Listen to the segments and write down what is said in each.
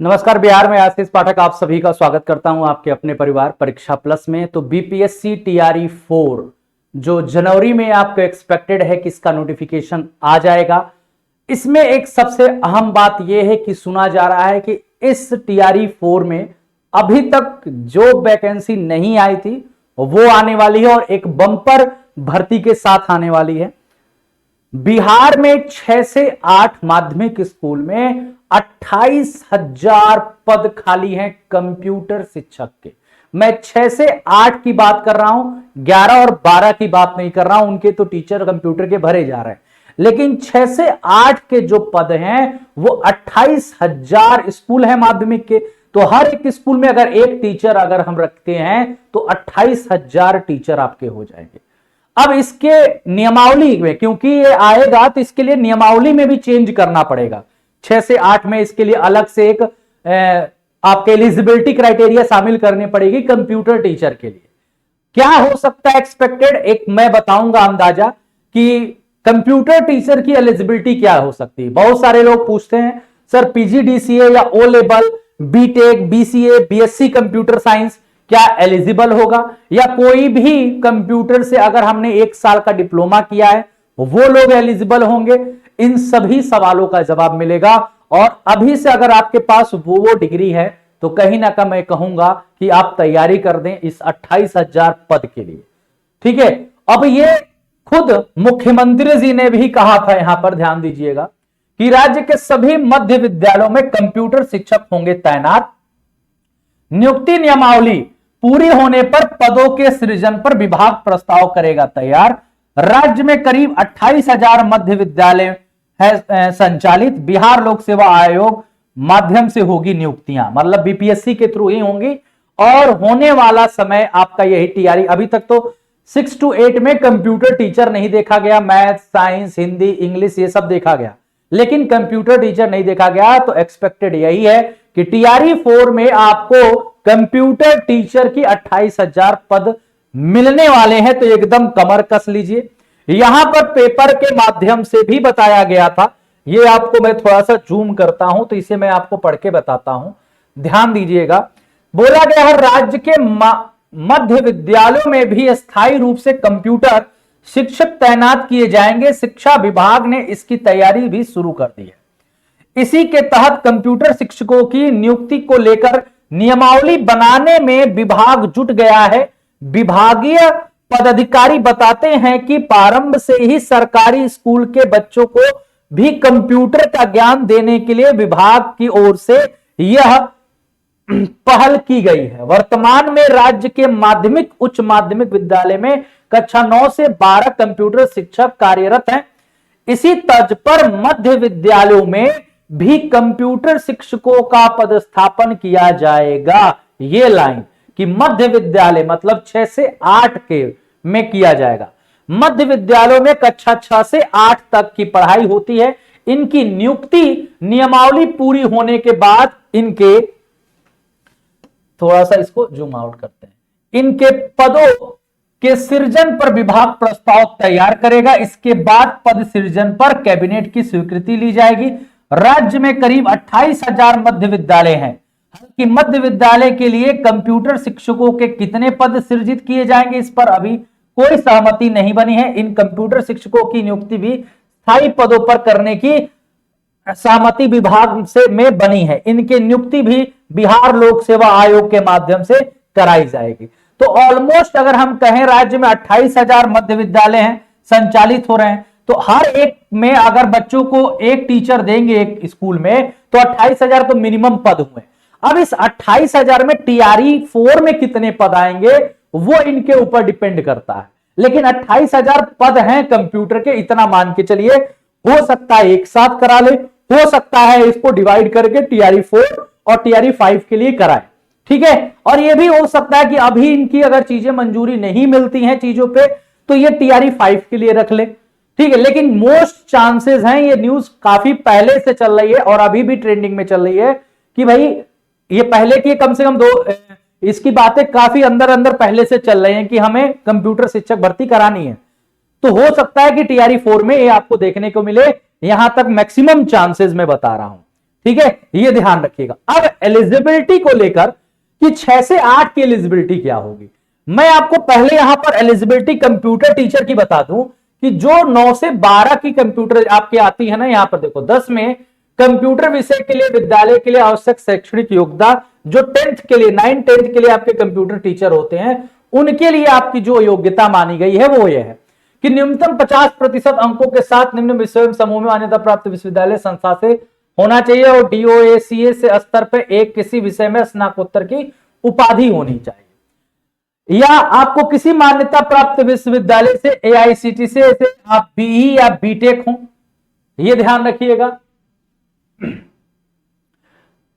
नमस्कार। बिहार में आशीष पाठक आप सभी का स्वागत करता हूं आपके अपने परिवार परीक्षा प्लस में। तो बीपीएससी टीआरई 4 जो जनवरी में आपको एक्सपेक्टेड है कि इसका नोटिफिकेशन आ जाएगा। इसमें एक सबसे अहम बात यह है कि सुना जा रहा है कि इस टीआरई 4 में अभी तक जो वैकेंसी नहीं आई थी वो आने वाली है और एक बम्पर भर्ती के साथ आने वाली है। बिहार में 6 से 8 माध्यमिक स्कूल में 28,000 पद खाली हैं कंप्यूटर शिक्षक के। मैं 6 से 8 की बात कर रहा हूं, 11 और 12 की बात नहीं कर रहा हूं, उनके तो टीचर कंप्यूटर के भरे जा रहे हैं। लेकिन 6 से 8 के जो पद हैं वो 28,000 स्कूल है माध्यमिक के। तो हर एक स्कूल में अगर एक टीचर अगर हम रखते हैं तो 28,000 टीचर आपके हो जाएंगे। अब इसके नियमावली में क्योंकि ये आएगा तो इसके लिए नियमावली में भी चेंज करना पड़ेगा। 6 से 8 में इसके लिए अलग से एक आपके एलिजिबिलिटी क्राइटेरिया शामिल करनी पड़ेगी कंप्यूटर टीचर के लिए। क्या हो सकता है एक्सपेक्टेड, एक मैं बताऊंगा अंदाजा कि कंप्यूटर टीचर की एलिजिबिलिटी क्या हो सकती है। बहुत सारे लोग पूछते हैं सर पीजीडीसीए या O level, BTech, BCA, BSc computer science क्या एलिजिबल होगा, या कोई भी कंप्यूटर से अगर हमने 1 साल का डिप्लोमा किया है वो लोग एलिजिबल होंगे। इन सभी सवालों का जवाब मिलेगा। और अभी से अगर आपके पास वो डिग्री है तो कहीं ना कहीं मैं कहूंगा कि आप तैयारी कर दें इस 28,000 पद के लिए। ठीक है। अब ये खुद मुख्यमंत्री जी ने भी कहा था, यहां पर ध्यान दीजिएगा, कि राज्य के सभी मध्य विद्यालयों में कंप्यूटर शिक्षक होंगे तैनात। नियुक्ति नियमावली पूरी होने पर पदों के सृजन पर विभाग प्रस्ताव करेगा तैयार। राज्य में करीब 28,000 मध्य विद्यालय है संचालित। बिहार लोक सेवा आयोग माध्यम से होगी नियुक्तियां, मतलब बीपीएससी के थ्रू ही होंगी। और होने वाला समय आपका यही टीआरई। अभी तक तो 6 to 8 में कंप्यूटर टीचर नहीं देखा गया, मैथ, साइंस, हिंदी, इंग्लिश ये सब देखा गया, लेकिन कंप्यूटर टीचर नहीं देखा गया। तो एक्सपेक्टेड यही है कि टीआरई 4 में आपको कंप्यूटर टीचर की 28,000 पद मिलने वाले हैं। तो एकदम कमर कस लीजिए। यहां पर पेपर के माध्यम से भी बताया गया था, ये आपको मैं थोड़ा सा जूम करता हूं तो इसे मैं आपको पढ़ के बताता हूं, ध्यान दीजिएगा। बोला गया है राज्य के मध्य विद्यालयों में भी स्थायी रूप से कंप्यूटर शिक्षक तैनात किए जाएंगे। शिक्षा विभाग ने इसकी तैयारी भी शुरू कर दी है। इसी के तहत कंप्यूटर शिक्षकों की नियुक्ति को लेकर नियमावली बनाने में विभाग जुट गया है। विभागीय पदाधिकारी बताते हैं कि प्रारंभ से ही सरकारी स्कूल के बच्चों को भी कंप्यूटर का ज्ञान देने के लिए विभाग की ओर से यह पहल की गई है। वर्तमान में राज्य के माध्यमिक उच्च माध्यमिक विद्यालय में कक्षा 9 से 12 कंप्यूटर शिक्षक कार्यरत हैं। इसी तर्ज पर मध्य विद्यालयों में भी कंप्यूटर शिक्षकों का पदस्थापन किया जाएगा। ये लाइन कि मध्य विद्यालय मतलब 6 से 8 के में किया जाएगा। मध्य विद्यालयों में कक्षा 6 से 8 तक की पढ़ाई होती है। इनकी नियुक्ति नियमावली पूरी होने के बाद इनके, थोड़ा सा इसको जूम आउट करते हैं, इनके पदों के सृजन पर विभाग प्रस्ताव तैयार करेगा। इसके बाद पद सृजन पर कैबिनेट की स्वीकृति ली जाएगी। राज्य में करीब 28,000 मध्य विद्यालय हैं कि मध्य विद्यालय के लिए कंप्यूटर शिक्षकों के कितने पद सृजित किए जाएंगे इस पर अभी कोई सहमति नहीं बनी है। इन कंप्यूटर शिक्षकों की नियुक्ति भी स्थायी पदों पर करने की सहमति विभाग से में बनी है। इनकी नियुक्ति भी बिहार लोक सेवा आयोग के माध्यम से कराई जाएगी। तो ऑलमोस्ट अगर हम कहें राज्य में 28,000 मध्य विद्यालय हैं संचालित हो रहे हैं, तो हर एक में अगर बच्चों को एक टीचर देंगे एक स्कूल में तो 28,000 तो मिनिमम पद हुए। अब इस 28,000 में टीआरई 4 में कितने पद आएंगे वो इनके ऊपर डिपेंड करता है। लेकिन 28,000 पद हैं कंप्यूटर के, इतना मान के चलिए। हो सकता है एक साथ करा ले, हो सकता है इसको डिवाइड करके टीआरई 4 और टीआरई 5 के लिए कराए। ठीक है। और यह भी हो सकता है कि अभी इनकी अगर चीजें मंजूरी नहीं मिलती हैं चीजों पे तो ये टीआरई 5 के लिए रख ले। ठीक है। लेकिन मोस्ट चांसेस हैं, ये न्यूज काफी पहले से चल रही है और अभी भी ट्रेंडिंग में चल रही है कि भाई ये पहले की कम से कम इसकी बातें काफी अंदर अंदर पहले से चल रही हैं कि हमें कंप्यूटर शिक्षक भर्ती करानी है। तो हो सकता है कि टीआरई 4 में ये आपको देखने को मिले, यहां तक मैक्सिमम चांसेस मैं बता रहा हूं। ठीक है, ये ध्यान रखिएगा। अब एलिजिबिलिटी को लेकर कि 6 से 8 की एलिजिबिलिटी क्या होगी, मैं आपको पहले यहां पर एलिजिबिलिटी कंप्यूटर टीचर की बता दूं कि जो 9 से 12 की कंप्यूटर आपके आती है ना, यहां पर देखो 10 में कंप्यूटर विषय के लिए विद्यालय के लिए आवश्यक शैक्षणिक योग्यता, जो 10th के लिए 9 10th के लिए आपके कंप्यूटर टीचर होते हैं, उनके लिए आपकी जो योग्यता मानी गई है वो ये है कि न्यूनतम 50% अंकों के साथ निम्न विषय समूह में मान्यता प्राप्त विश्वविद्यालय संस्था से होना चाहिए और DOACA से स्तर पर एक किसी विषय में स्नातकोत्तर की उपाधि होनी चाहिए, या आपको किसी मान्यता प्राप्त विश्वविद्यालय से AICTE से आप BE या BTech हो, यह ध्यान रखिएगा।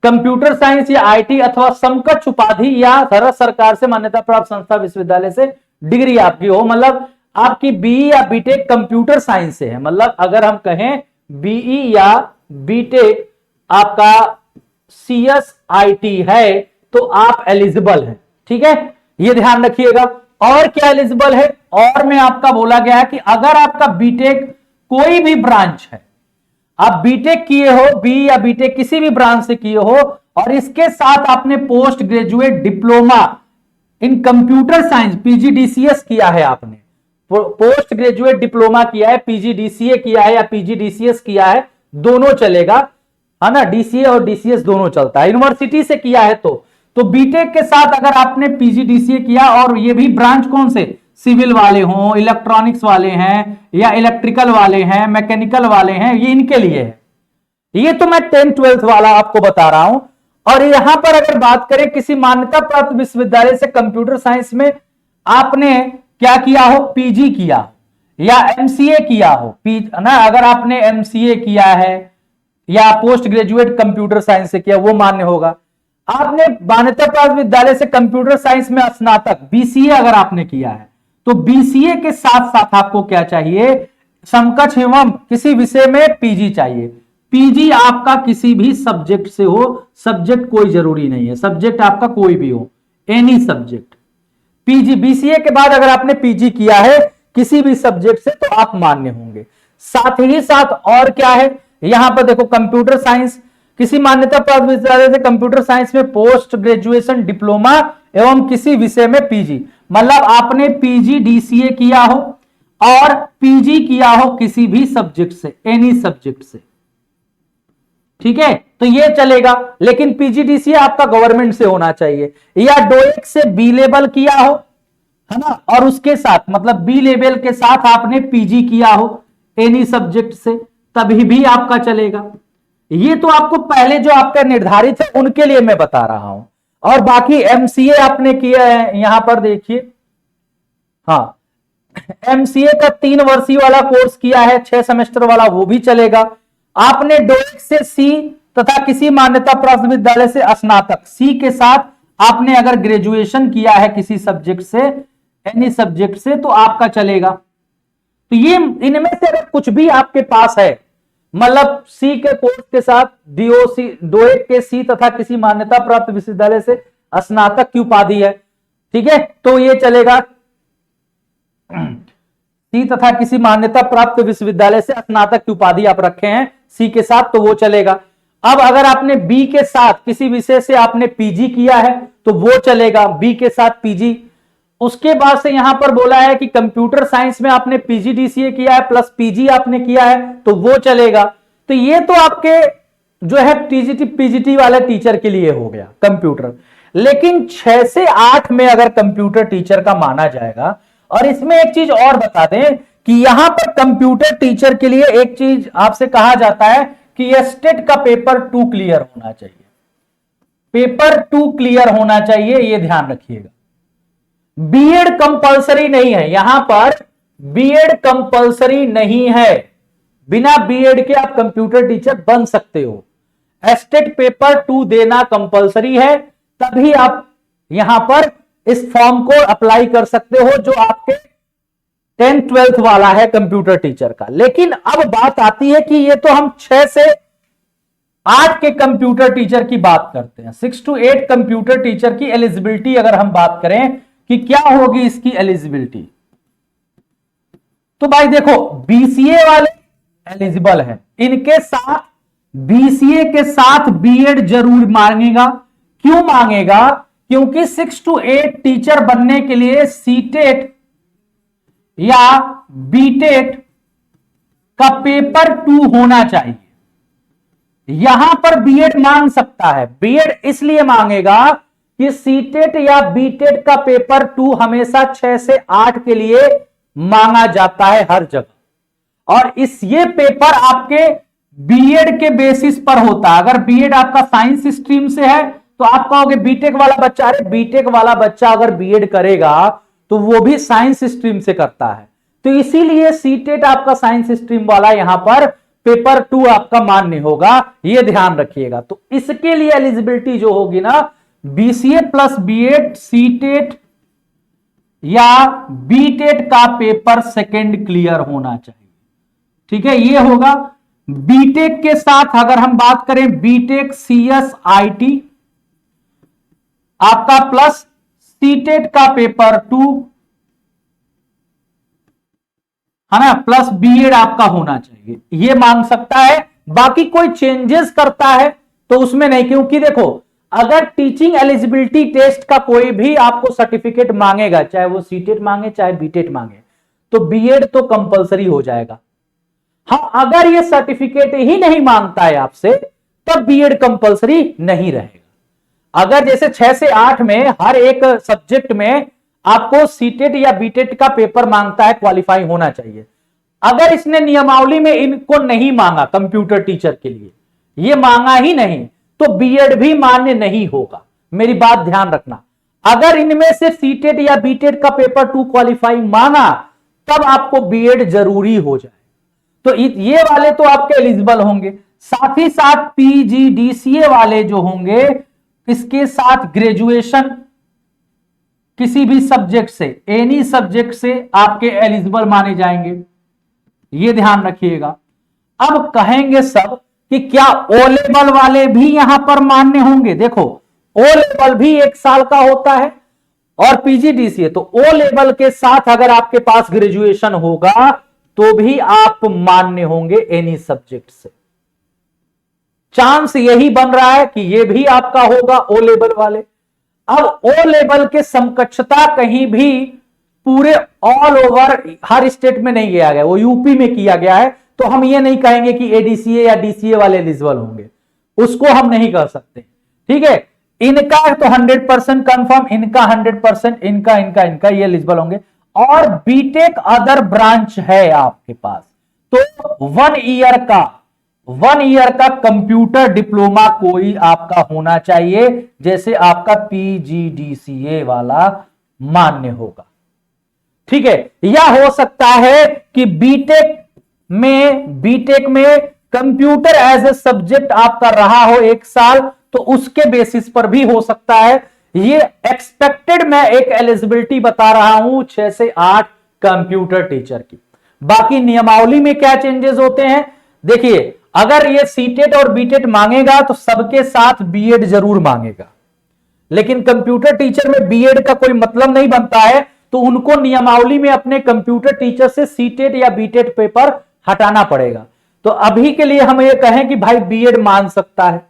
कंप्यूटर साइंस या IT अथवा समकक्ष उपाधि या भारत सरकार से मान्यता प्राप्त संस्था विश्वविद्यालय से डिग्री आपकी हो, मतलब आपकी BE या BTech कंप्यूटर साइंस से है, मतलब अगर हम कहें BE या BTech आपका CSIT है तो आप एलिजिबल हैं, ठीक है, ये ध्यान रखिएगा। और क्या एलिजिबल है, और में आपका बोला गया है कि अगर आपका BTech कोई भी ब्रांच है, आप BTech किए हो, BE या BTech किसी भी ब्रांच से किए हो और इसके साथ आपने post graduate diploma in computer science PGDCS किया है, आपने पोस्ट ग्रेजुएट डिप्लोमा किया है, PGDCA किया है या PGDCS किया है, दोनों चलेगा, है ना, DCA और DCS दोनों चलता है, यूनिवर्सिटी से किया है तो BTech के साथ अगर आपने PGDCA किया और ये भी ब्रांच कौन से, सिविल वाले हों, इलेक्ट्रॉनिक्स वाले हैं या इलेक्ट्रिकल वाले हैं, मैकेनिकल वाले हैं, ये इनके लिए है। ये तो मैं 10th 12th वाला आपको बता रहा हूं। और यहां पर अगर बात करें किसी मान्यता प्राप्त विश्वविद्यालय से कंप्यूटर साइंस में आपने क्या किया हो, PG किया या MCA किया हो, ना, अगर आपने MCA किया है या पोस्ट ग्रेजुएट कंप्यूटर साइंस से किया वो मान्य होगा। आपने मान्यता प्राप्त विद्यालय से कंप्यूटर साइंस में स्नातक BCA अगर आपने किया है तो BCA के साथ साथ आपको क्या चाहिए, समकक्ष एवं किसी विषय में PG चाहिए। PG आपका किसी भी सब्जेक्ट से हो, सब्जेक्ट कोई जरूरी नहीं है, सब्जेक्ट आपका कोई भी हो, एनी सब्जेक्ट। PG BCA के बाद अगर आपने PG किया है किसी भी सब्जेक्ट से तो आप मान्य होंगे। साथ ही साथ और क्या है, यहां पर देखो कंप्यूटर साइंस, किसी मान्यता प्राप्त विद्यालय से कंप्यूटर साइंस में पोस्ट ग्रेजुएशन डिप्लोमा एवं किसी विषय में PG, मतलब आपने PGDCA किया हो और PG किया हो किसी भी सब्जेक्ट से, एनी सब्जेक्ट से, ठीक है, तो ये चलेगा। लेकिन PGDCA आपका गवर्नमेंट से होना चाहिए, या DOEC से B लेवल किया हो, है ना, और उसके साथ मतलब B लेवल के साथ आपने PG किया हो एनी सब्जेक्ट से, तभी भी आपका चलेगा। ये तो आपको पहले जो आपका निर्धारित है उनके लिए मैं बता रहा हूं। और बाकी MCA आपने किया है, यहां पर देखिए, हाँ, MCA का 3 वर्षीय वाला कोर्स किया है, 6 सेमेस्टर वाला, वो भी चलेगा। आपने DOEC से C तथा किसी मान्यता प्राप्त विद्यालय से स्नातक C के साथ आपने अगर ग्रेजुएशन किया है किसी सब्जेक्ट से, एनी सब्जेक्ट से, तो आपका चलेगा। तो ये इनमें से अगर कुछ भी आपके पास है, मतलब C के कोर्स के साथ DOEC के C तथा किसी मान्यता प्राप्त विश्वविद्यालय से स्नातक की उपाधि है, ठीक है, तो ये चलेगा। C तथा किसी मान्यता प्राप्त विश्वविद्यालय से स्नातक की उपाधि आप रखे हैं C के साथ, तो वो चलेगा। अब अगर आपने B के साथ किसी विषय से आपने PG किया है तो वो चलेगा, B के साथ PG। उसके बाद से यहां पर बोला है कि कंप्यूटर साइंस में आपने PGDCA किया है प्लस PG आपने किया है तो वो चलेगा। तो ये तो आपके जो है PGT वाले टीचर के लिए हो गया कंप्यूटर। लेकिन 6 से 8 में अगर कंप्यूटर टीचर का माना जाएगा, और इसमें एक चीज और बता दें कि यहां पर कंप्यूटर टीचर के लिए एक चीज आपसे कहा जाता है कि स्टेट का पेपर 2 क्लियर होना चाहिए, पेपर 2 क्लियर होना चाहिए, ये ध्यान रखिएगा। बीएड कंपलसरी नहीं है, यहां पर बीएड कंपलसरी नहीं है, बिना बीएड के आप कंप्यूटर टीचर बन सकते हो। स्टेट पेपर 2 देना कंपलसरी है, तभी आप यहां पर इस फॉर्म को अप्लाई कर सकते हो जो आपके 10th 12th वाला है कंप्यूटर टीचर का। लेकिन अब बात आती है कि ये तो हम 6 से 8 के कंप्यूटर टीचर की बात करते हैं, 6 to 8 कंप्यूटर टीचर की एलिजिबिलिटी अगर हम बात करें कि क्या होगी इसकी एलिजिबिलिटी, तो भाई देखो BCA वाले एलिजिबल हैं, इनके साथ बीसीए के साथ बीएड जरूर मांगेगा। क्यों मांगेगा? क्योंकि 6 to 8 टीचर बनने के लिए सीटेट या बीटेट का पेपर 2 होना चाहिए। यहां पर बीएड मांग सकता है। बीएड इसलिए मांगेगा कि सीटेट या बीटेट का पेपर 2 हमेशा 6 से 8 के लिए मांगा जाता है हर जगह, और ये पेपर आपके बीएड के बेसिस पर होता है। अगर बीएड आपका साइंस स्ट्रीम से है तो आप कहोगे बीटेक वाला बच्चा, अरे बीटेक वाला बच्चा अगर बीएड करेगा तो वो भी साइंस स्ट्रीम से करता है, तो इसीलिए सीटेट आपका साइंस स्ट्रीम वाला यहां पर पेपर 2 आपका मान्य होगा, ये ध्यान रखिएगा। तो इसके लिए एलिजिबिलिटी जो होगी ना, बीसीए प्लस बीएड सीटेट या बीटेट का पेपर सेकंड क्लियर होना चाहिए। ठीक है, ये होगा। बीटेक के साथ अगर हम बात करें, बीटेक सीएस आईटी आपका प्लस सीटेट का पेपर 2 है ना, प्लस बीएड आपका होना चाहिए, ये मांग सकता है। बाकी कोई चेंजेस करता है तो उसमें नहीं, क्योंकि देखो अगर टीचिंग एलिजिबिलिटी टेस्ट का कोई भी आपको सर्टिफिकेट मांगेगा, चाहे वो सीटेट मांगे चाहे बीटेट मांगे, तो बीएड तो कंपलसरी हो जाएगा। हाँ, अगर ये सर्टिफिकेट ही नहीं मांगता है आपसे तब बीएड कंपलसरी नहीं रहेगा। अगर जैसे 6 से 8 में हर एक सब्जेक्ट में आपको सीटेट या बीटेट का पेपर मांगता है, क्वालिफाई होना चाहिए। अगर इसने नियमावली में इनको नहीं मांगा, कंप्यूटर टीचर के लिए ये मांगा ही नहीं, तो बीएड भी मान्य नहीं होगा। मेरी बात ध्यान रखना, अगर इनमें से सीटेट या बीटेट का पेपर 2 क्वालिफाई मांगा तब आपको बीएड जरूरी हो जाए, तो ये वाले तो आपके एलिजिबल होंगे। साथ ही साथ पीजीडीसीए वाले जो होंगे, इसके साथ ग्रेजुएशन किसी भी सब्जेक्ट से, एनी सब्जेक्ट से आपके एलिजिबल माने जाएंगे, ये ध्यान रखिएगा। अब कहेंगे सब कि क्या ओ लेवल वाले भी यहां पर मान्य होंगे? देखो ओ लेवल भी 1 साल का होता है और पीजीडीसीए, तो ओ लेवल के साथ अगर आपके पास ग्रेजुएशन होगा तो भी आप मान्य होंगे एनी सब्जेक्ट से। चांस यही बन रहा है कि ये भी आपका होगा ओ लेवल वाले। अब ओ लेवल के समकक्षता कहीं भी पूरे ऑल ओवर हर स्टेट में नहीं किया गया, वो यूपी में किया गया है, तो हम ये नहीं कहेंगे कि एडीसीए या डीसीए वाले एलिजिबल होंगे, उसको हम नहीं कर सकते। ठीक है, इनका तो 100% कंफर्म, इनका 100%, इनका ये एलिजिबल होंगे। और बीटेक अदर ब्रांच है आपके पास, तो 1 ईयर का कंप्यूटर डिप्लोमा कोई आपका होना चाहिए, जैसे आपका पीजीडीसीए वाला मान्य होगा। ठीक है, या हो सकता है कि बीटेक में कंप्यूटर एज ए सब्जेक्ट आपका रहा हो 1 साल, तो उसके बेसिस पर भी हो सकता है। ये एक्सपेक्टेड मैं एक एलिजिबिलिटी बता रहा हूं 6 से 8 कंप्यूटर टीचर की। बाकी नियमावली में क्या चेंजेस होते हैं, देखिए अगर ये सीटेट और बीटेट मांगेगा तो सबके साथ बीएड जरूर मांगेगा, लेकिन कंप्यूटर टीचर में बीएड का कोई मतलब नहीं बनता है, तो उनको नियमावली में अपने कंप्यूटर टीचर से सीटेट या बीटेट पेपर हटाना पड़ेगा। तो अभी के लिए हम ये कहें कि भाई बीएड मान सकता है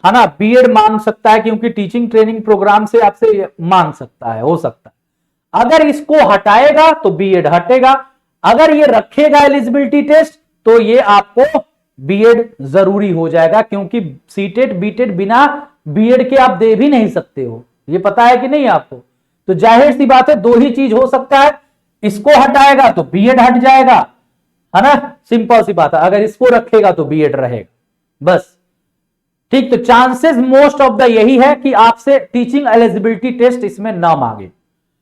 ना, बीएड मांग सकता है, क्योंकि टीचिंग ट्रेनिंग प्रोग्राम से आपसे मांग सकता है, हो सकता है। अगर इसको हटाएगा तो बीएड हटेगा, अगर ये रखेगा एलिजिबिलिटी टेस्ट तो ये आपको बीएड जरूरी हो जाएगा, क्योंकि सीटेट बीटेट बिना बीएड के आप दे भी नहीं सकते हो, ये पता है कि नहीं आपको। तो जाहिर सी बात है 2 ही चीज हो सकता है, इसको हटाएगा तो बीएड हट जाएगा, है ना, सिंपल सी बात है। अगर इसको रखेगा तो बीएड रहेगा, बस। ठीक, तो चांसेस मोस्ट ऑफ द यही है कि आपसे टीचिंग एलिजिबिलिटी टेस्ट इसमें ना मांगे।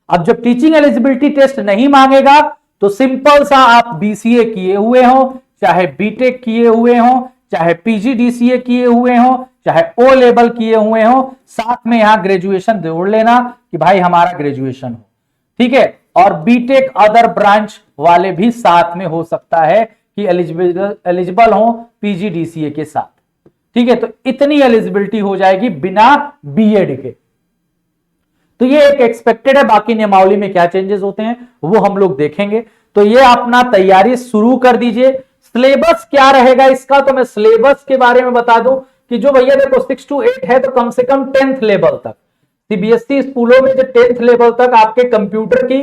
अब जब टीचिंग एलिजिबिलिटी टेस्ट नहीं मांगेगा तो सिंपल सा आप बीसीए किए हुए हो, चाहे बीटेक किए हुए हो, चाहे पीजीडीसीए किए हुए हो, चाहे ओ लेवल किए हुए हो, साथ में यहां ग्रेजुएशन जोड़ लेना कि भाई हमारा ग्रेजुएशन हो। ठीक है, और बीटेक अदर ब्रांच वाले भी साथ में हो सकता है कि एलिजिबल हो पीजीडीसीए के साथ। ठीक है, तो इतनी एलिजिबिलिटी हो जाएगी बिना बीएड के। तो ये एक एक्सपेक्टेड है, बाकी नियमावली में क्या चेंजेस होते हैं वो हम लोग देखेंगे। तो ये अपना तैयारी शुरू कर दीजिए। सिलेबस क्या रहेगा इसका, तो मैं सिलेबस के बारे में बता दूं कि जो भैया देखो 6 to 8 है तो कम से कम 10th लेवल तक सीबीएसई स्कूलों में जो 10th लेवल तक आपके कंप्यूटर की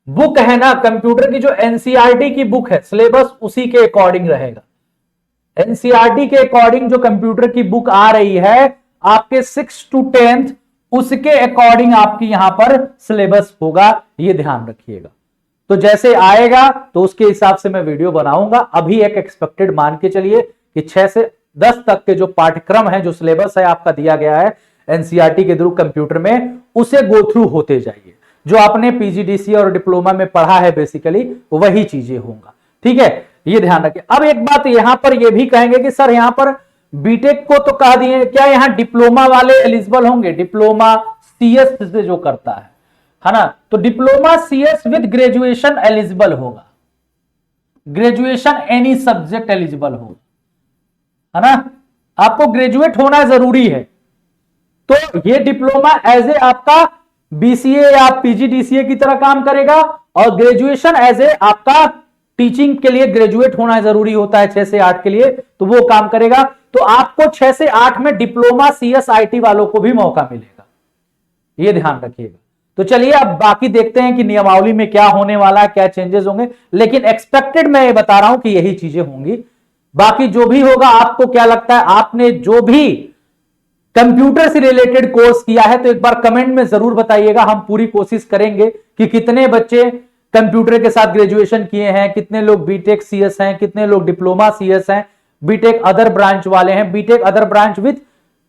बुक है ना, कंप्यूटर की जो एनसीईआरटी की बुक है, सिलेबस उसी के अकॉर्डिंग रहेगा। एनसीईआरटी के अकॉर्डिंग जो कंप्यूटर की बुक आ रही है आपके 6 to 10th, उसके अकॉर्डिंग आपकी यहां पर सिलेबस होगा, ये ध्यान रखिएगा। तो जैसे आएगा तो उसके हिसाब से मैं वीडियो बनाऊंगा। अभी एक एक्सपेक्टेड मान के चलिए कि 6 से 10 तक के जो पाठ्यक्रम है, जो सिलेबस है आपका दिया गया है एनसीईआरटी के थ्रू कंप्यूटर में, उसे गो थ्रू होते जाइए। जो आपने पीजीडीसी और डिप्लोमा में पढ़ा है बेसिकली वही चीजें होंगे, ठीक है, ये ध्यान रखिए। अब एक बात यहां पर ये भी कहेंगे कि सर यहां पर बीटेक को तो कह दिए, क्या यहां डिप्लोमा वाले एलिजिबल होंगे? डिप्लोमा सीएस से जो करता है ना, तो diploma CS with graduation eligible होगा, ग्रेजुएशन एनी सब्जेक्ट एलिजिबल होगा, है ना, आपको ग्रेजुएट होना जरूरी है। तो ये डिप्लोमा एज ए आपका बीसीए या पीजीडीसीए की तरह काम करेगा, और ग्रेजुएशन एज ए आपका टीचिंग के लिए ग्रेजुएट होना जरूरी होता है 6 से 8 के लिए, तो वो काम करेगा। तो आपको 6 से 8 में डिप्लोमा सीएस आईटी वालों को भी मौका मिलेगा, ये ध्यान रखिएगा। तो चलिए अब बाकी देखते हैं कि नियमावली में क्या होने वाला है, क्या चेंजेस होंगे, लेकिन एक्सपेक्टेड मैं ये बता रहा हूं कि यही चीजें होंगी। बाकी जो भी होगा, आपको क्या लगता है, आपने जो भी कंप्यूटर से रिलेटेड कोर्स किया है तो एक बार कमेंट में जरूर बताइएगा। हम पूरी कोशिश करेंगे कि कितने बच्चे कंप्यूटर के साथ ग्रेजुएशन किए हैं, कितने लोग बीटेक सीएस हैं, कितने लोग डिप्लोमा सीएस हैं, बीटेक अदर ब्रांच वाले हैं, BTech other branch with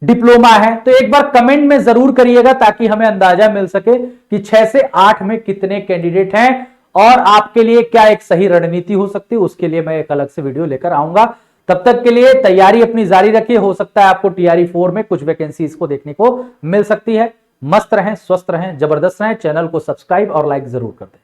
diploma है। तो एक बार कमेंट में जरूर करिएगा ताकि हमें अंदाजा मिल सके कि 6 से 8 में कितने कैंडिडेट हैं और आपके लिए क्या एक सही रणनीति हो सकती है। उसके लिए मैं एक अलग से वीडियो लेकर आऊंगा। तब तक के लिए तैयारी अपनी जारी रखिए, हो सकता है आपको टीआरई 4 में कुछ वैकेंसी इसको देखने को मिल सकती है। मस्त रहें, स्वस्थ रहें, जबरदस्त रहें। चैनल को सब्सक्राइब और लाइक जरूर कर दें।